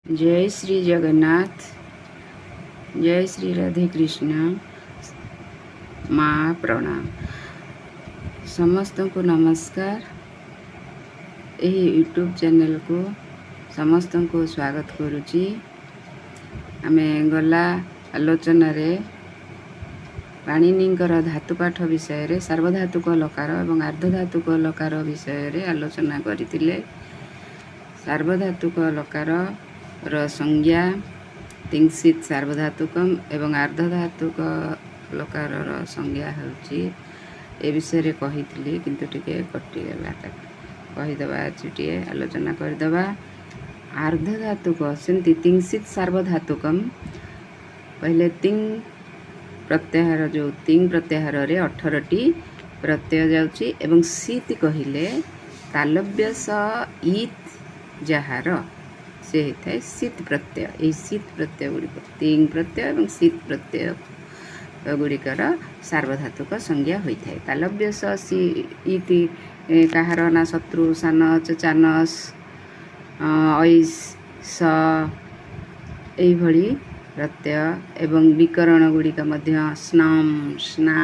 जय श्री जगन्नाथ, जय श्री राधे कृष्ण। माँ प्रणाम। समस्त को नमस्कार। यही यूट्यूब चैनल को समस्त को स्वागत करुच्ची। आमे गला आलोचन पाणिनिंकर धातुपाठ विषय रे सार्वधातुक लकार एवं अर्धधातुक लकार विषय रे आलोचना करथिले। सार्वधातुक लकार र संज्ञा तिंसित सार्वधातुकम एवं अर्धधातुक लकार र संज्ञा होची ए विषय रे कहिथिली, किंतु टिके कटि गेला। कहिदबा चिटिए आलोचना करदबा। अर्धधातुक सेमति तिंसित सार्वधातुकम पहले तिंग प्रत्याहार जो तिंग प्रत्याहार रे 18 टी प्रत्यय जाउची एवं सीत कहिले तालव्य स ईत जहार से होता है शीत प्रत्यय। ये शीत प्रत्यय गुड़िक तिंग प्रत्यय एवं शीत प्रत्यय गुड़िकर सार्वधातुक संज्ञा होता है। तालव्य स इति कहार ना शत्रु सान चानस ऐस स यही प्रत्यय एवं विकरण गुड़िक स्नम स्ना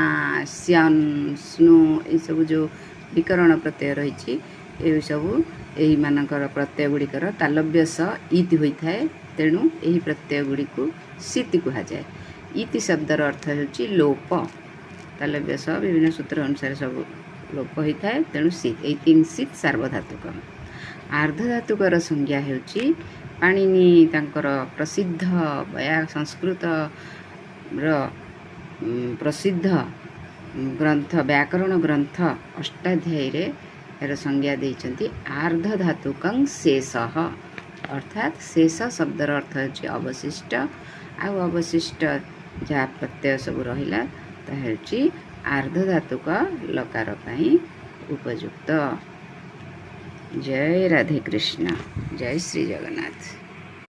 स्यन स्नु ये सब जो विकरण प्रत्यय रही ये सब यही मानकर प्रत्यय गुड़िकर तालव्य स इति होता है। तेणु यही प्रत्यय गुड़ी को सीति कहा जाए। इति शब्दर अर्थ होची लोप। तालव्य स विभिन्न सूत्र अनुसार सब लोप होता है। तेणु सीत यही तिंसित सार्वधातुक। अर्धधातुकर संज्ञा होची पाणिनि तांकर प्रसिद्ध संस्कृत प्रसिद्ध ग्रंथ व्याकरण ग्रंथ अष्टाध्यायी रे यार संज्ञा देइचंती अर्धधातुकं शेषः। अर्थात शेष शब्दर अर्थ होची अवशिष्ट। आ अवशिष्ट जहाँ प्रत्यय सब रहिला ता होची अर्धधातुक लकार पई उपयुक्त। जय राधे कृष्ण, जय श्री जगन्नाथ।